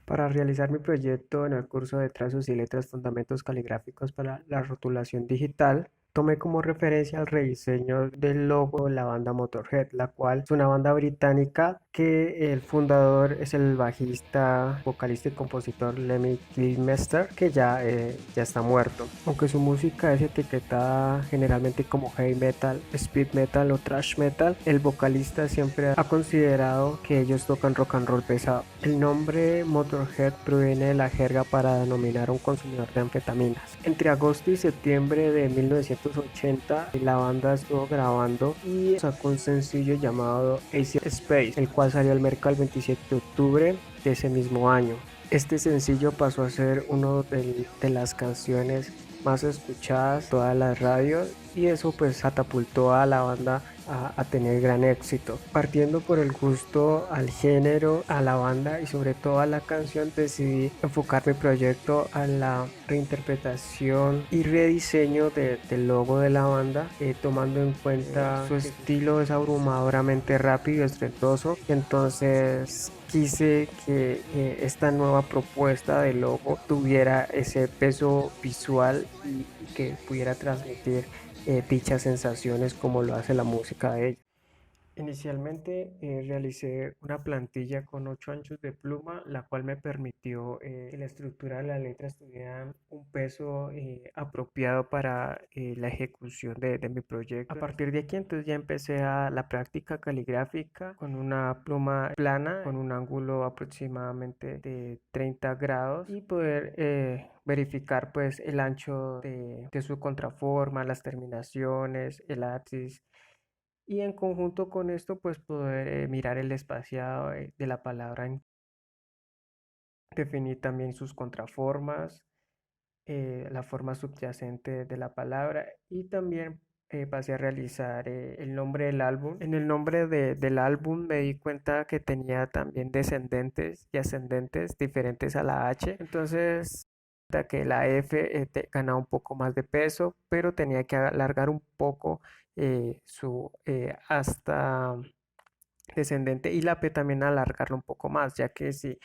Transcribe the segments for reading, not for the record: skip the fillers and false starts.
Para realizar mi proyecto en el curso de Trazos y Letras Fundamentos Caligráficos para la Rotulación Digital, tomé como referencia el rediseño del logo de la banda Motorhead, la cual es una banda británica que el fundador es el bajista, vocalista y compositor Lemmy Kilmister, que ya está muerto. Aunque su música es etiquetada generalmente como heavy metal, speed metal o thrash metal, el vocalista siempre ha considerado que ellos tocan rock and roll pesado. El nombre Motorhead proviene de la jerga para denominar a un consumidor de anfetaminas. Entre agosto y septiembre de 1980, la banda estuvo grabando y sacó un sencillo llamado Ace Space, el cual salió al mercado el 27 de octubre de ese mismo año. Este sencillo pasó a ser uno de las canciones más escuchadas en todas las radios y eso pues catapultó a la banda a tener gran éxito. Partiendo por el gusto al género, a la banda y sobre todo a la canción, decidí enfocar mi proyecto a la reinterpretación y rediseño del logo de la banda, tomando en cuenta su estilo es abrumadoramente rápido y estruendoso. Entonces quise que esta nueva propuesta de logo tuviera ese peso visual y que pudiera transmitir dichas sensaciones como lo hace la música de ella. Inicialmente realicé una plantilla con 8 anchos de pluma, la cual me permitió que la estructura de la letra tuviera un peso apropiado para la ejecución de mi proyecto. A partir de aquí entonces ya empecé a la práctica caligráfica con una pluma plana, con un ángulo aproximadamente de 30 grados y poder verificar pues el ancho de su contraforma, las terminaciones, el ápice y en conjunto con esto, pues poder mirar el espaciado de la palabra, definir también sus contraformas, la forma subyacente de la palabra y también pasé a realizar el nombre del álbum. En el nombre del álbum me di cuenta que tenía también descendentes y ascendentes diferentes a la H. Entonces, que la F ganaba un poco más de peso, pero tenía que alargar un poco su hasta descendente y la P también alargarlo un poco más, ya que si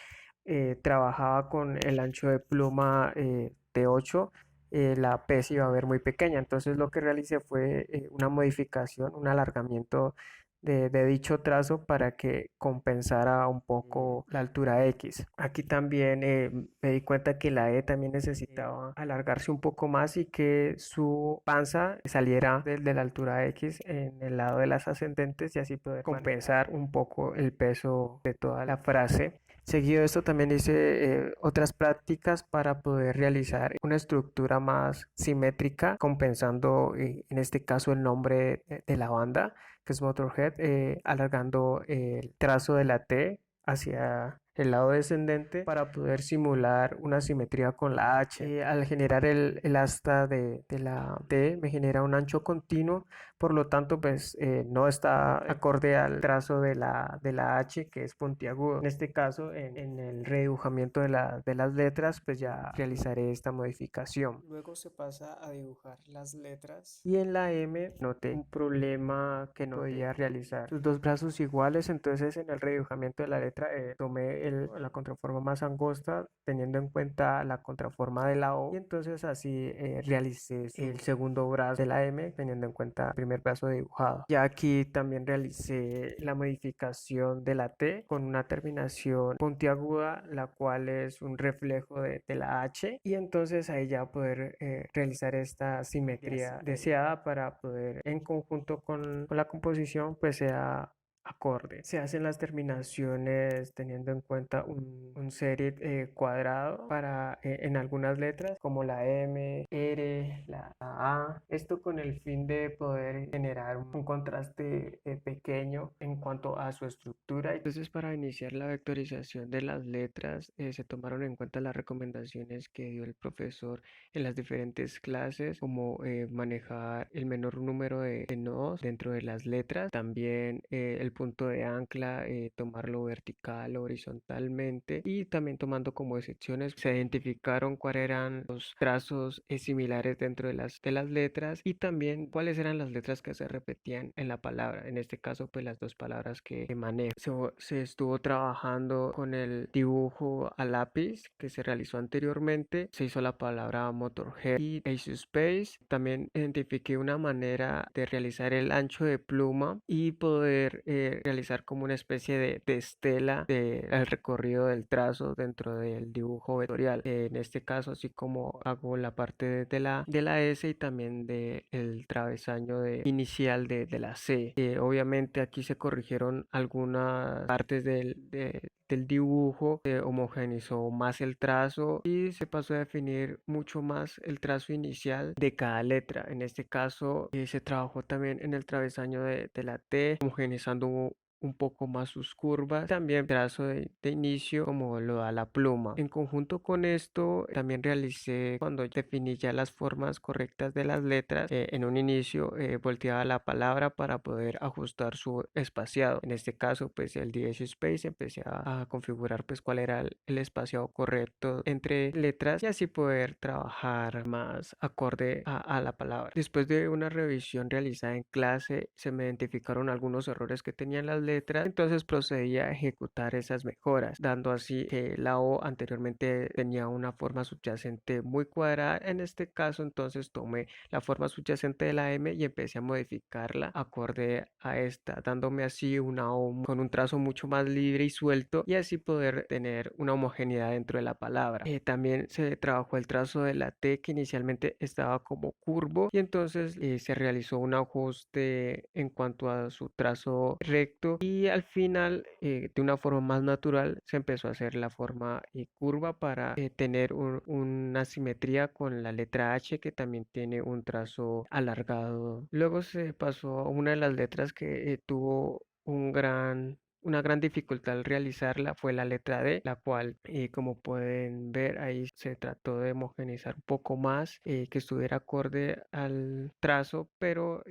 trabajaba con el ancho de pluma de 8, la P se iba a ver muy pequeña. Entonces lo que realicé fue una modificación, un alargamiento de dicho trazo para que compensara un poco la altura X. Aquí también me di cuenta que la E también necesitaba alargarse un poco más y que su panza saliera de la altura X en el lado de las ascendentes y así poder compensar un poco el peso de toda la frase. Seguido de esto también hice otras prácticas para poder realizar una estructura más simétrica, compensando en este caso el nombre de la banda, que es Motorhead, alargando el trazo de la T hacia el lado descendente para poder simular una simetría con la H. Al generar el asta de la T me genera un ancho continuo, por lo tanto pues no está acorde al trazo de la H que es puntiagudo. En este caso en el redibujamiento de las letras pues ya realizaré esta modificación. Luego se pasa a dibujar las letras y en la M noté un problema que no podía realizar sus dos brazos iguales, entonces en el redibujamiento de la letra tomé la contraforma más angosta teniendo en cuenta la contraforma de la O y entonces así realicé el segundo brazo de la M teniendo en cuenta el primer brazo dibujado. Ya aquí también realicé la modificación de la T con una terminación puntiaguda, la cual es un reflejo de la H y entonces ahí ya poder realizar esta simetría deseada para poder en conjunto con la composición pues sea acorde. Se hacen las terminaciones teniendo en cuenta un serie cuadrado para en algunas letras como la M, R, la A. Esto con el fin de poder generar un contraste pequeño en cuanto a su estructura. Entonces para iniciar la vectorización de las letras se tomaron en cuenta las recomendaciones que dio el profesor en las diferentes clases, como manejar el menor número de nodos dentro de las letras. También el punto de ancla, tomarlo vertical o horizontalmente y también tomando como excepciones se identificaron cuáles eran los trazos similares dentro de las letras y también cuáles eran las letras que se repetían en la palabra, en este caso pues las dos palabras que manejo. Se estuvo trabajando con el dibujo a lápiz que se realizó anteriormente, se hizo la palabra Motorhead y Ace Space. También identifiqué una manera de realizar el ancho de pluma y poder realizar como una especie de estela del recorrido del trazo dentro del dibujo vectorial. En este caso, así como hago la parte de la S y también del travesaño inicial de la C. Obviamente aquí se corrigieron algunas partes del dibujo, se homogeneizó más el trazo y se pasó a definir mucho más el trazo inicial de cada letra. En este caso se trabajó también en el travesaño de la T, homogeneizando un poco más sus curvas, también trazo de inicio como lo da la pluma. En conjunto con esto también realicé cuando definí ya las formas correctas de las letras en un inicio volteaba la palabra para poder ajustar su espaciado. En este caso pues el DS Space empecé a configurar pues cuál era el espaciado correcto entre letras y así poder trabajar más acorde a la palabra. Después de una revisión realizada en clase se me identificaron algunos errores que tenían las letras, entonces procedí a ejecutar esas mejoras, dando así que la O anteriormente tenía una forma subyacente muy cuadrada. En este caso entonces tomé la forma subyacente de la M y empecé a modificarla acorde a esta, dándome así una O con un trazo mucho más libre y suelto y así poder tener una homogeneidad dentro de la palabra. También se trabajó el trazo de la T que inicialmente estaba como curvo y entonces se realizó un ajuste en cuanto a su trazo recto y al final de una forma más natural se empezó a hacer la forma curva para tener una simetría con la letra H que también tiene un trazo alargado. Luego se pasó a una de las letras que tuvo una gran dificultad al realizarla fue la letra D, la cual, como pueden ver, ahí se trató de homogeneizar un poco más, que estuviera acorde al trazo, pero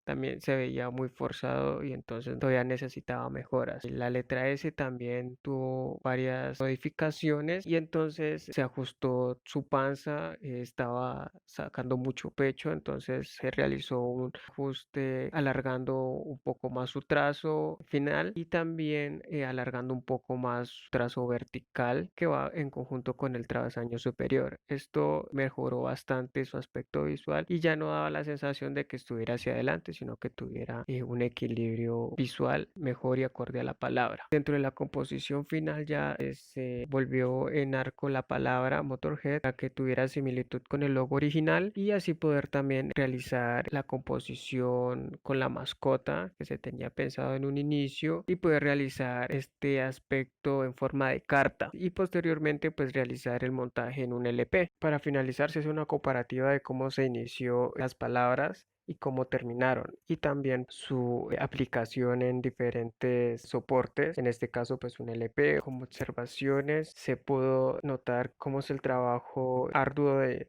también se veía muy forzado y entonces todavía necesitaba mejoras. La letra S también tuvo varias modificaciones y entonces se ajustó su panza, estaba sacando mucho pecho, entonces se realizó un ajuste alargando un poco más su trazo final y también alargando un poco más su trazo vertical que va en conjunto con el travesaño superior. Esto mejoró bastante su aspecto visual y ya no daba la sensación de que estuviera hacia adelante, sino que tuviera un equilibrio visual mejor y acorde a la palabra. Dentro de la composición final ya se volvió en arco la palabra Motorhead para que tuviera similitud con el logo original y así poder también realizar la composición con la mascota que se tenía pensado en un inicio y poder realizar este aspecto en forma de carta y posteriormente pues realizar el montaje en un LP. Para finalizar se hace una comparativa de cómo se inició las palabras y cómo terminaron y también su aplicación en diferentes soportes, en este caso pues un LP. Como observaciones se pudo notar cómo es el trabajo arduo de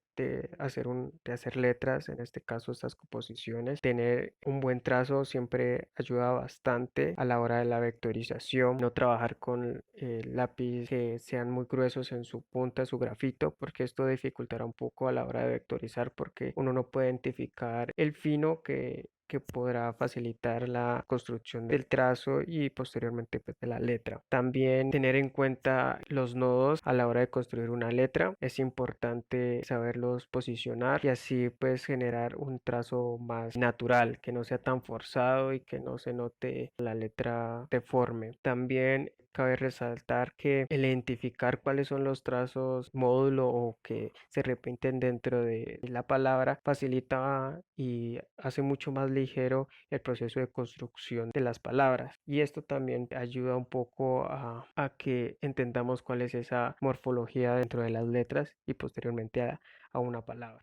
hacer letras, en este caso estas composiciones. Tener un buen trazo siempre ayuda bastante a la hora de la vectorización, no trabajar con lápiz que sean muy gruesos en su punta, su grafito, porque esto dificultará un poco a la hora de vectorizar porque uno no puede identificar el fino que podrá facilitar la construcción del trazo y posteriormente pues, de la letra. También tener en cuenta los nodos a la hora de construir una letra. Es importante saberlos posicionar y así pues generar un trazo más natural, que no sea tan forzado y que no se note la letra deforme. También cabe resaltar que el identificar cuáles son los trazos módulo o que se repiten dentro de la palabra facilita y hace mucho más ligero el proceso de construcción de las palabras. Y esto también ayuda un poco a que entendamos cuál es esa morfología dentro de las letras y posteriormente a una palabra.